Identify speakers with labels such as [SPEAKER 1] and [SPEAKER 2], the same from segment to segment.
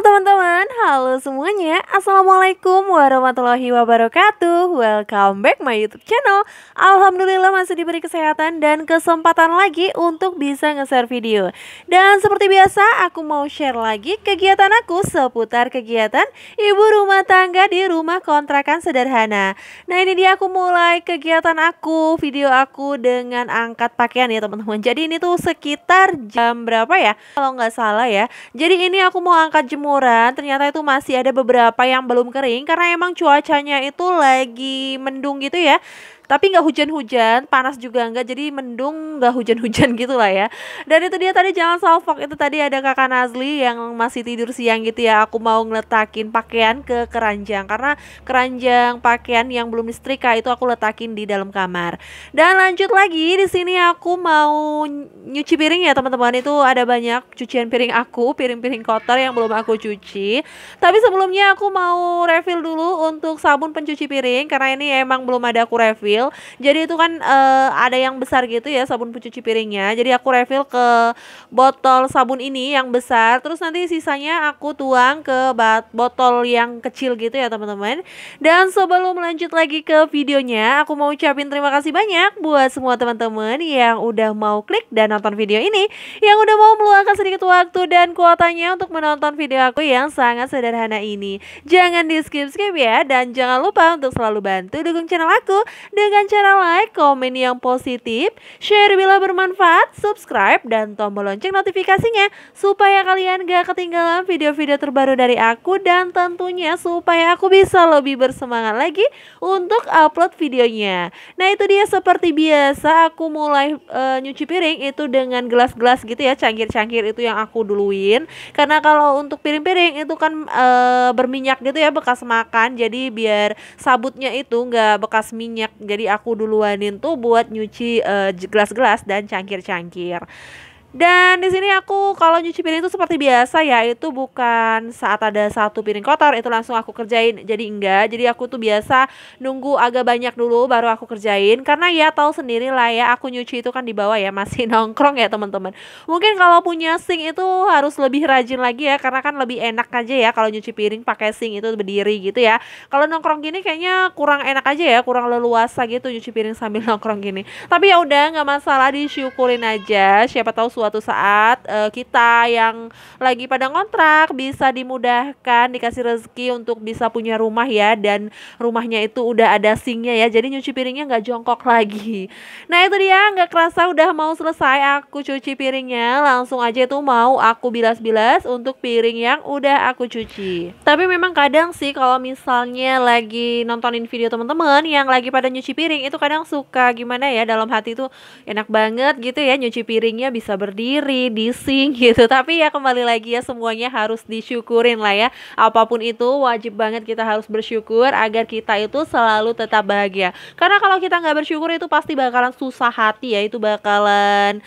[SPEAKER 1] teman-teman, halo semuanya. Assalamualaikum warahmatullahi wabarakatuh. Welcome back my YouTube channel. Alhamdulillah masih diberi kesehatan dan kesempatan lagi untuk bisa nge-share video. Dan seperti biasa, aku mau share lagi kegiatan aku seputar kegiatan ibu rumah tangga di rumah kontrakan sederhana. Nah, ini dia aku mulai kegiatan aku, video aku dengan angkat pakaian ya teman-teman. Jadi ini tuh sekitar jam berapa ya? Kalau nggak salah ya. Jadi ini aku mau angkat jemuran, ternyata itu masih ada beberapa yang belum kering karena emang cuacanya itu lagi mendung gitu ya. Tapi nggak hujan-hujan, panas juga nggak, jadi mendung nggak hujan-hujan gitu lah ya. Dan itu dia tadi jangan salfok, itu tadi ada kakak Nazli yang masih tidur siang gitu ya. Aku mau ngeletakin pakaian ke keranjang karena keranjang pakaian yang belum disetrika itu aku letakin di dalam kamar. Dan lanjut lagi di sini aku mau nyuci piring ya teman-teman. Itu ada banyak cucian piring aku, piring-piring kotor yang belum aku cuci. Tapi sebelumnya aku mau refill dulu untuk sabun pencuci piring karena ini emang belum ada aku refill. Jadi itu kan ada yang besar gitu ya sabun pencuci piringnya. Jadi aku refill ke botol sabun ini yang besar. Terus nanti sisanya aku tuang ke botol yang kecil gitu ya teman-teman. Dan sebelum lanjut lagi ke videonya, aku mau ucapin terima kasih banyak buat semua teman-teman yang udah mau klik dan nonton video ini, yang udah mau meluangkan sedikit waktu dan kuotanya untuk menonton video aku yang sangat sederhana ini. Jangan di skip-skip ya, dan jangan lupa untuk selalu bantu dukung channel aku dengan cara like, komen yang positif, share bila bermanfaat, subscribe, dan tombol lonceng notifikasinya supaya kalian gak ketinggalan video-video terbaru dari aku, dan tentunya supaya aku bisa lebih bersemangat lagi untuk upload videonya. Nah itu dia, seperti biasa aku mulai nyuci piring itu dengan gelas-gelas gitu ya, cangkir-cangkir itu yang aku duluin. Karena kalau untuk piring-piring itu kan berminyak gitu ya, bekas makan, jadi biar sabutnya itu nggak bekas minyak. Jadi aku duluanin tuh buat nyuci gelas-gelas dan cangkir-cangkir. Dan di sini aku kalau nyuci piring itu seperti biasa ya, itu bukan saat ada satu piring kotor itu langsung aku kerjain. Jadi enggak, jadi aku tuh biasa nunggu agak banyak dulu baru aku kerjain. Karena ya tahu sendiri lah ya, aku nyuci itu kan di bawah ya, masih nongkrong ya teman-teman. Mungkin kalau punya sink itu harus lebih rajin lagi ya, karena kan lebih enak aja ya kalau nyuci piring pakai sink itu berdiri gitu ya. Kalau nongkrong gini kayaknya kurang enak aja ya, kurang leluasa gitu nyuci piring sambil nongkrong gini. Tapi ya udah, nggak masalah, disyukurin aja. Siapa tahu suatu saat kita yang lagi pada ngontrak bisa dimudahkan, dikasih rezeki untuk bisa punya rumah ya, dan rumahnya itu udah ada sinknya ya, jadi nyuci piringnya nggak jongkok lagi. Nah itu dia, nggak kerasa udah mau selesai aku cuci piringnya. Langsung aja itu mau aku bilas-bilas untuk piring yang udah aku cuci. Tapi memang kadang sih kalau misalnya lagi nontonin video teman-teman yang lagi pada nyuci piring, itu kadang suka gimana ya, dalam hati tuh enak banget gitu ya, nyuci piringnya bisa berdiri di sink gitu. Tapi ya kembali lagi ya, semuanya harus disyukurin lah ya. Apapun itu wajib banget kita harus bersyukur agar kita itu selalu tetap bahagia. Karena kalau kita nggak bersyukur itu pasti bakalan susah hati ya, itu bakalan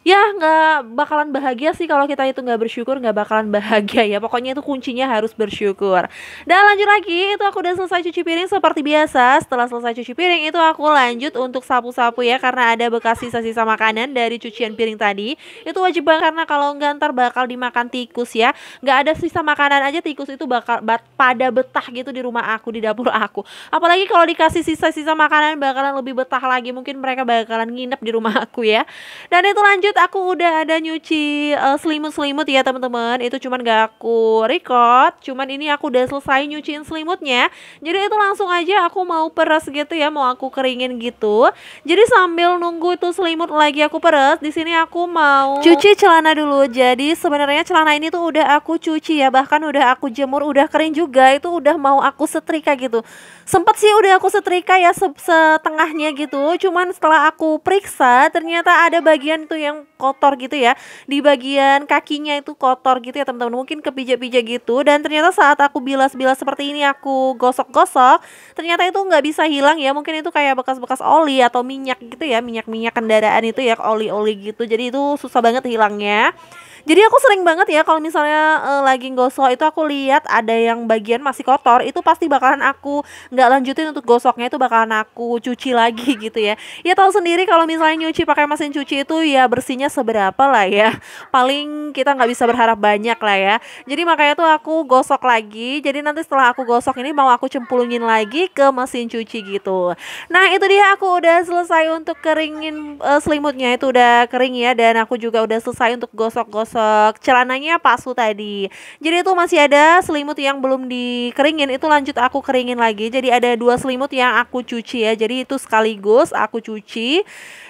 [SPEAKER 1] ya nggak bakalan bahagia sih. Kalau kita itu nggak bersyukur nggak bakalan bahagia ya. Pokoknya itu kuncinya harus bersyukur. Dan lanjut lagi, itu aku udah selesai cuci piring seperti biasa. Setelah selesai cuci piring itu aku lanjut untuk sapu-sapu ya, karena ada bekas sisa-sisa makanan dari cucian piring tadi. Itu wajib banget, karena kalau nggak ntar bakal dimakan tikus ya. Nggak ada sisa makanan aja, tikus itu bakal pada betah gitu di rumah aku, di dapur aku. Apalagi kalau dikasih sisa-sisa makanan bakalan lebih betah lagi. Mungkin mereka bakalan nginep di rumah aku ya. Dan itu lanjut, aku udah ada nyuci selimut-selimut ya teman-teman. Itu cuman gak aku record, cuman ini aku udah selesai nyuciin selimutnya. Jadi itu langsung aja aku mau peres gitu ya, mau aku keringin gitu. Jadi sambil nunggu itu selimut lagi aku peres, di sini aku mau cuci celana dulu. Jadi sebenarnya celana ini tuh udah aku cuci ya, bahkan udah aku jemur, udah kering juga. Itu udah mau aku setrika gitu. Sempet sih udah aku setrika ya setengahnya gitu. Cuman setelah aku periksa ternyata ada bagian tuh yang kotor gitu ya, di bagian kakinya itu kotor gitu ya teman-teman, mungkin kepijak-pijak gitu. Dan ternyata saat aku bilas-bilas seperti ini, aku gosok-gosok, ternyata itu nggak bisa hilang ya. Mungkin itu kayak bekas-bekas oli atau minyak gitu ya, minyak-minyak kendaraan itu ya, oli-oli gitu. Jadi itu susah banget hilangnya. Jadi aku sering banget ya kalau misalnya, lagi gosok itu aku lihat ada yang bagian masih kotor, itu pasti bakalan aku nggak lanjutin untuk gosoknya, itu bakalan aku cuci lagi gitu ya. Ya tahu sendiri kalau misalnya nyuci pakai mesin cuci itu ya bersihnya seberapa lah ya, paling kita nggak bisa berharap banyak lah ya. Jadi makanya tuh aku gosok lagi, jadi nanti setelah aku gosok ini mau aku cemplungin lagi ke mesin cuci gitu. Nah itu dia aku udah selesai untuk keringin, selimutnya itu udah kering ya, dan aku juga udah selesai untuk gosok-gosok celananya Pak Su tadi. Jadi itu masih ada selimut yang belum dikeringin, itu lanjut aku keringin lagi. Jadi ada 2 selimut yang aku cuci ya. Jadi itu sekaligus aku cuci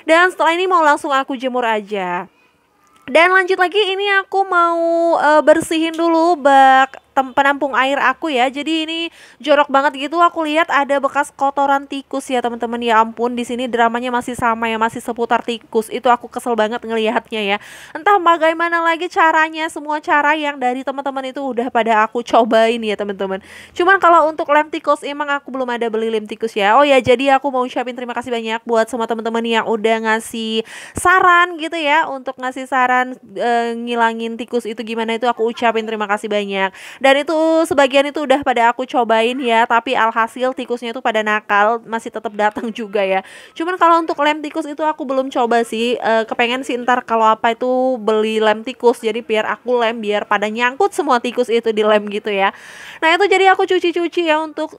[SPEAKER 1] dan setelah ini mau langsung aku jemur aja. Dan lanjut lagi ini aku mau, bersihin dulu bak penampung air aku ya. Jadi ini jorok banget gitu, aku lihat ada bekas kotoran tikus ya teman-teman. Ya ampun, di sini dramanya masih sama ya, masih seputar tikus. Itu aku kesel banget ngelihatnya ya. Entah bagaimana lagi caranya, semua cara yang dari teman-teman itu udah pada aku cobain ya teman-teman. Cuman kalau untuk lem tikus emang aku belum ada beli lem tikus ya. Oh ya, jadi aku mau ucapin terima kasih banyak buat semua teman-teman yang udah ngasih saran gitu ya, untuk ngasih saran, ngilangin tikus itu gimana, itu aku ucapin terima kasih banyak. Dan itu sebagian itu udah pada aku cobain ya, tapi alhasil tikusnya itu pada nakal, masih tetap datang juga ya. Cuman kalau untuk lem tikus itu aku belum coba sih, kepengen sih ntar kalau apa itu beli lem tikus, jadi biar aku lem biar pada nyangkut semua tikus itu di lem gitu ya. Nah itu jadi aku cuci-cuci ya untuk,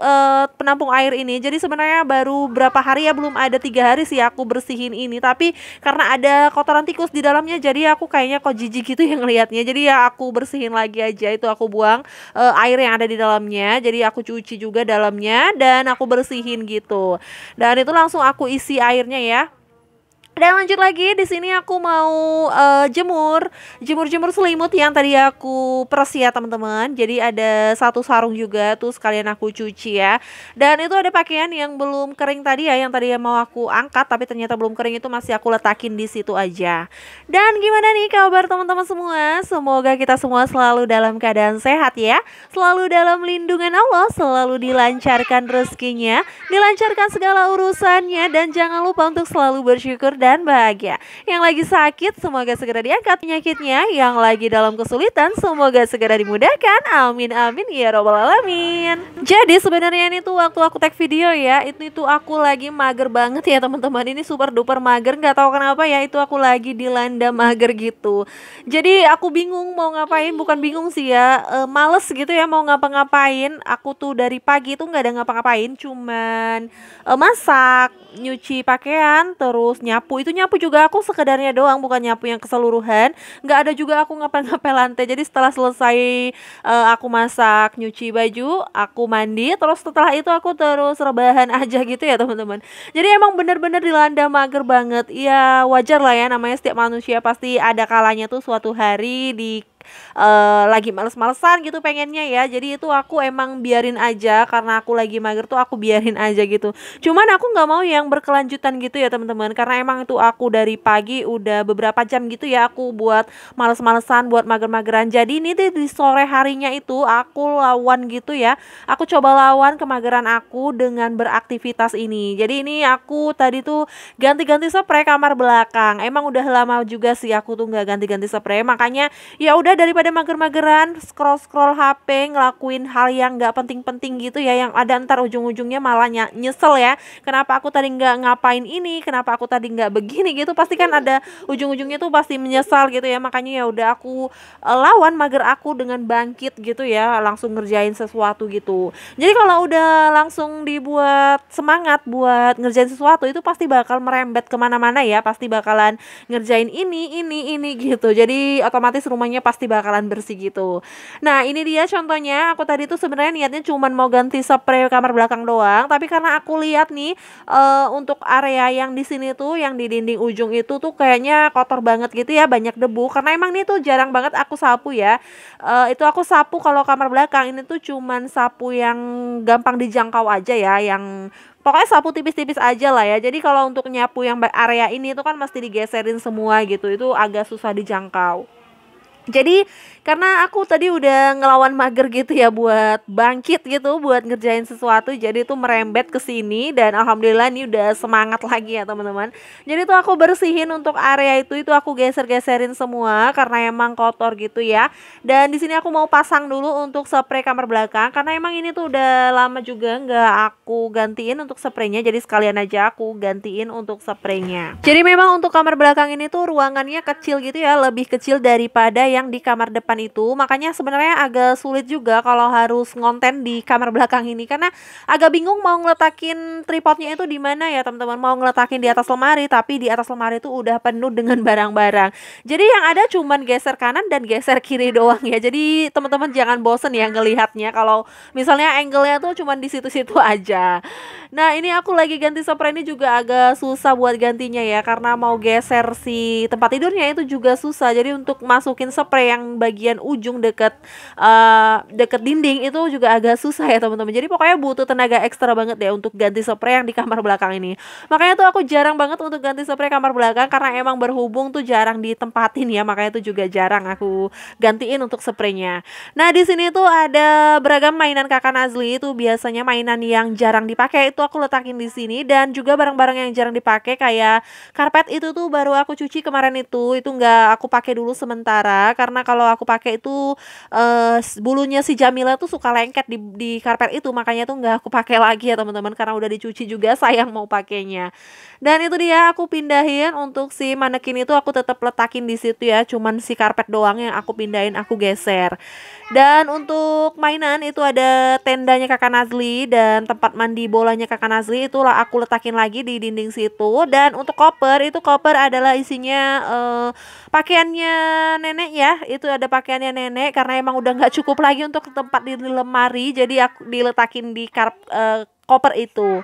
[SPEAKER 1] penampung air ini. Jadi sebenarnya baru berapa hari ya, belum ada 3 hari sih aku bersihin ini, tapi karena ada kotoran tikus di dalamnya jadi aku kayaknya kok jijik gitu yang ngelihatnya. Jadi ya aku bersihin lagi aja, itu aku buang, air yang ada di dalamnya. Jadi aku cuci juga dalamnya dan aku bersihin gitu. Dan itu langsung aku isi airnya ya. Dan lanjut lagi di sini aku mau, jemur selimut yang tadi aku peres ya teman-teman. Jadi ada satu sarung juga tuh sekalian aku cuci ya. Dan itu ada pakaian yang belum kering tadi ya, yang tadi mau aku angkat tapi ternyata belum kering, itu masih aku letakin di situ aja. Dan gimana nih kabar teman-teman semua? Semoga kita semua selalu dalam keadaan sehat ya, selalu dalam lindungan Allah, selalu dilancarkan rezekinya, dilancarkan segala urusannya, dan jangan lupa untuk selalu bersyukur dan bahagia. Yang lagi sakit semoga segera diangkat penyakitnya, yang lagi dalam kesulitan semoga segera dimudahkan. Amin amin ya robbal alamin. Jadi sebenarnya ini tuh waktu aku tag video ya, itu tuh aku lagi mager banget ya teman-teman. Ini super duper mager, nggak tahu kenapa ya, itu aku lagi dilanda mager gitu. Jadi aku bingung mau ngapain, bukan bingung sih ya, males gitu ya mau ngapa-ngapain. Aku tuh dari pagi tuh nggak ada ngapa-ngapain, cuman masak, nyuci pakaian, terus nyapu. Itu nyapu juga aku sekedarnya doang, bukan nyapu yang keseluruhan. Nggak ada juga aku ngapa-ngapain lantai. Jadi setelah selesai, aku masak, nyuci baju, aku mandi, terus setelah itu aku terus rebahan aja gitu ya teman-teman. Jadi emang bener-bener dilanda mager banget. Ya wajar lah ya, namanya setiap manusia pasti ada kalanya tuh suatu hari di, lagi males-malesan gitu pengennya ya. Jadi itu aku emang biarin aja, karena aku lagi mager tuh aku biarin aja gitu. Cuman aku nggak mau yang berkelanjutan gitu ya teman-teman, karena emang itu aku dari pagi udah beberapa jam gitu ya aku buat males-malesan, buat mager-mageran. Jadi ini tuh di sore harinya itu aku lawan gitu ya, aku coba lawan kemageran aku dengan beraktivitas ini. Jadi ini aku tadi tuh ganti-ganti spray kamar belakang. Emang udah lama juga sih aku tuh nggak ganti-ganti spray, makanya ya udah daripada mager-mageran scroll-scroll HP, ngelakuin hal yang nggak penting-penting gitu ya, yang ada ntar ujung-ujungnya malah nyesel ya, kenapa aku tadi nggak ngapain ini, kenapa aku tadi nggak begini gitu, pasti kan ada ujung-ujungnya tuh pasti menyesal gitu ya. Makanya ya udah aku, lawan mager aku dengan bangkit gitu ya, langsung ngerjain sesuatu gitu. Jadi kalau udah langsung dibuat semangat buat ngerjain sesuatu itu pasti bakal merembet kemana-mana ya, pasti bakalan ngerjain ini gitu. Jadi otomatis rumahnya pasti bakalan bersih gitu. Nah ini dia contohnya, aku tadi tuh sebenarnya niatnya cuman mau ganti spray kamar belakang doang, tapi karena aku lihat nih, untuk area yang di sini tuh, yang di dinding ujung itu tuh kayaknya kotor banget gitu ya, banyak debu. Karena emang nih tuh jarang banget aku sapu ya. Itu aku sapu kalau kamar belakang ini tuh cuman sapu yang gampang dijangkau aja ya, yang pokoknya sapu tipis-tipis aja lah ya. Jadi kalau untuk nyapu yang area ini tuh kan mesti digeserin semua gitu, itu agak susah dijangkau. Jadi karena aku tadi udah ngelawan mager gitu ya buat bangkit gitu, buat ngerjain sesuatu, jadi tuh merembet ke sini dan alhamdulillah nih udah semangat lagi ya teman-teman. Jadi tuh aku bersihin untuk area itu aku geser-geserin semua karena emang kotor gitu ya. Dan di sini aku mau pasang dulu untuk spray kamar belakang karena emang ini tuh udah lama juga nggak aku gantiin untuk spraynya, jadi sekalian aja aku gantiin untuk spraynya. Jadi memang untuk kamar belakang ini tuh ruangannya kecil gitu ya, lebih kecil daripada yang di kamar depan itu, makanya sebenarnya agak sulit juga kalau harus ngonten di kamar belakang ini karena agak bingung mau ngeletakin tripodnya itu di mana ya teman-teman. Mau ngeletakin di atas lemari, tapi di atas lemari itu udah penuh dengan barang-barang, jadi yang ada cuman geser kanan dan geser kiri doang ya. Jadi teman-teman jangan bosen ya ngelihatnya kalau misalnya angle-nya tuh cuman di situ-situ aja. Nah ini aku lagi ganti spray, ini juga agak susah buat gantinya ya karena mau geser si tempat tidurnya itu juga susah. Jadi untuk masukin spray yang bagian ujung deket deket dinding itu juga agak susah ya teman-teman. Jadi pokoknya butuh tenaga ekstra banget ya untuk ganti spray yang di kamar belakang ini. Makanya tuh aku jarang banget untuk ganti spray kamar belakang karena emang berhubung tuh jarang ditempatin ya, makanya tuh juga jarang aku gantiin untuk spraynya. Nah di sini tuh ada beragam mainan kakak Nazli, itu biasanya mainan yang jarang dipakai itu aku letakin di sini, dan juga barang-barang yang jarang dipakai kayak karpet itu tuh baru aku cuci kemarin itu nggak aku pakai dulu sementara karena kalau aku pakai itu bulunya si Jamila tuh suka lengket di karpet itu, makanya tuh nggak aku pakai lagi ya teman-teman karena udah dicuci juga sayang mau pakainya. Dan itu dia aku pindahin untuk si manekin itu, aku tetap letakin di situ ya, cuman si karpet doang yang aku pindahin, aku geser. Dan untuk mainan itu ada tendanya kakak Nazli dan tempat mandi bolanya kakak Nazli, itulah aku letakin lagi di dinding situ. Dan untuk koper, itu koper adalah isinya pakaiannya nenek ya, itu ada pakaiannya nenek karena emang udah nggak cukup lagi untuk tempat di lemari, jadi aku diletakin di koper itu.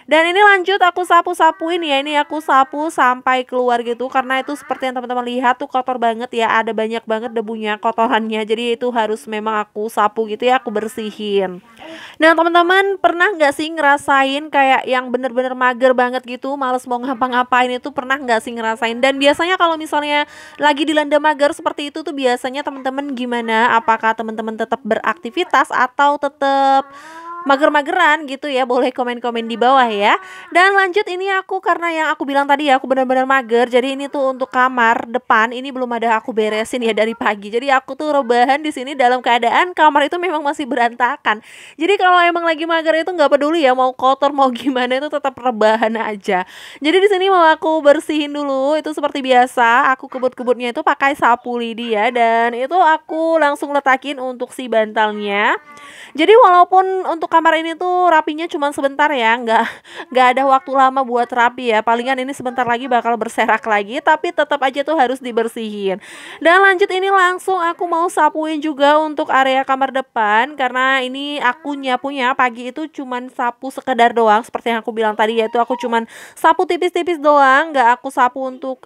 [SPEAKER 1] Dan ini lanjut aku sapu-sapuin ya, ini aku sapu sampai keluar gitu karena itu seperti yang teman-teman lihat tuh kotor banget ya, ada banyak banget debunya, kotorannya, jadi itu harus memang aku sapu gitu ya, aku bersihin. Nah teman-teman pernah nggak sih ngerasain kayak yang bener-bener mager banget gitu, males mau ngapa-ngapain, itu pernah nggak sih ngerasain? Dan biasanya kalau misalnya lagi dilanda mager seperti itu tuh biasanya teman-teman gimana? Apakah teman-teman tetap beraktivitas atau tetap mager-mageran gitu ya? Boleh komen-komen di bawah ya. Dan lanjut ini aku karena yang aku bilang tadi ya, aku benar-benar mager. Jadi ini tuh untuk kamar depan ini belum ada aku beresin ya dari pagi. Jadi aku tuh rebahan di sini dalam keadaan kamar itu memang masih berantakan. Jadi kalau emang lagi mager itu nggak peduli ya mau kotor mau gimana, itu tetap rebahan aja. Jadi di sini mau aku bersihin dulu itu seperti biasa. Aku kebut-kebutnya itu pakai sapu lidi ya, dan itu aku langsung letakin untuk si bantalnya. Jadi walaupun untuk kamar ini tuh rapinya cuma sebentar ya, nggak ada waktu lama buat rapi ya. Palingan ini sebentar lagi bakal berserak lagi, tapi tetap aja tuh harus dibersihin. Dan lanjut ini langsung aku mau sapuin juga untuk area kamar depan karena ini aku nyapunya pagi itu cuman sapu sekedar doang seperti yang aku bilang tadi, yaitu aku cuman sapu tipis-tipis doang, nggak aku sapu untuk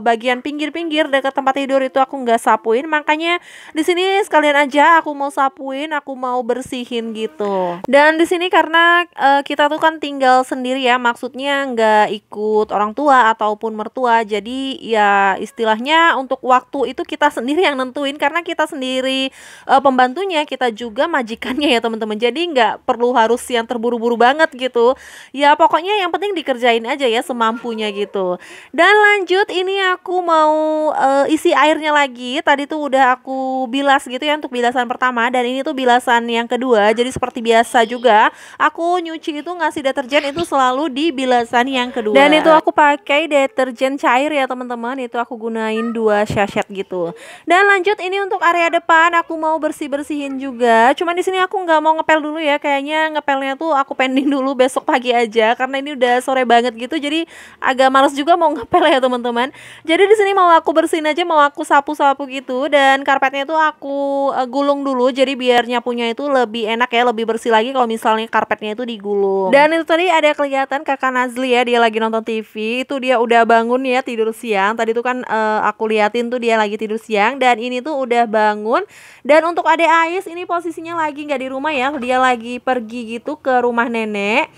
[SPEAKER 1] bagian pinggir-pinggir dekat tempat tidur itu aku nggak sapuin. Makanya di sini sekalian aja aku mau sapuin, aku mau bersihin gitu. Dan di sini karena kita tuh kan tinggal sendiri ya, maksudnya nggak ikut orang tua ataupun mertua. Jadi ya istilahnya untuk waktu itu kita sendiri yang nentuin karena kita sendiri pembantunya, kita juga majikannya ya teman-teman. Jadi nggak perlu harus yang terburu-buru banget gitu. Ya pokoknya yang penting dikerjain aja ya semampunya gitu. Dan lanjut ini aku mau isi airnya lagi. Tadi tuh udah aku bilas gitu ya untuk bilasan pertama, dan ini tuh bilasan yang kedua. Jadi seperti biasa juga aku nyuci itu ngasih deterjen itu selalu di bilasan yang kedua. Dan itu aku pakai deterjen cair ya teman-teman, itu aku gunain 2 sachet gitu. Dan lanjut ini untuk area depan aku mau bersih-bersihin juga. Cuman di sini aku nggak mau ngepel dulu ya, kayaknya ngepelnya tuh aku pending dulu besok pagi aja karena ini udah sore banget gitu. Jadi agak males juga mau ngepel ya teman-teman. Jadi di sini mau aku bersihin aja, mau aku sapu-sapu gitu, dan karpetnya tuh aku gulung dulu jadi biar nyapunya itu lebih enak ya, lebih bersih lagi kalau misalnya karpetnya itu digulung. Dan itu tadi ada kelihatan kakak Nazli ya, dia lagi nonton TV, itu dia udah bangun ya tidur siang. Tadi tuh kan aku liatin tuh dia lagi tidur siang, dan ini tuh udah bangun. Dan untuk adek Ais ini posisinya lagi nggak di rumah ya, dia lagi pergi gitu ke rumah nenek.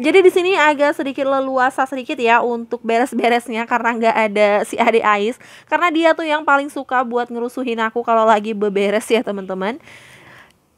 [SPEAKER 1] Jadi di sini agak sedikit leluasa sedikit ya untuk beres-beresnya karena nggak ada si adik Ais. Karena dia tuh yang paling suka buat ngerusuhin aku kalau lagi beberes ya teman-teman.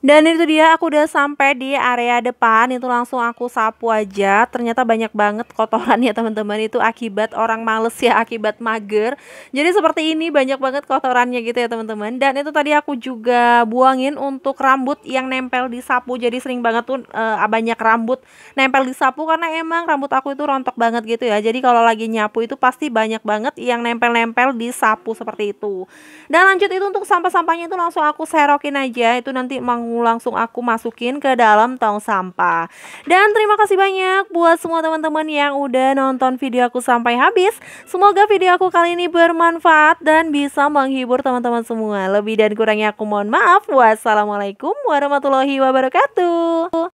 [SPEAKER 1] Dan itu dia, aku udah sampai di area depan, itu langsung aku sapu aja. Ternyata banyak banget kotorannya teman-teman, itu akibat orang males ya, akibat mager. Jadi seperti ini banyak banget kotorannya gitu ya teman-teman. Dan itu tadi aku juga buangin untuk rambut yang nempel di sapu. Jadi sering banget tuh banyak rambut nempel di sapu karena emang rambut aku itu rontok banget gitu ya. Jadi kalau lagi nyapu itu pasti banyak banget yang nempel-nempel di sapu seperti itu. Dan lanjut itu untuk sampah-sampahnya itu langsung aku serokin aja, itu nanti mau langsung aku masukin ke dalam tong sampah. Dan terima kasih banyak buat semua teman-teman yang udah nonton video aku sampai habis. Semoga video aku kali ini bermanfaat dan bisa menghibur teman-teman semua. Lebih dan kurangnya aku mohon maaf. Wassalamualaikum warahmatullahi wabarakatuh.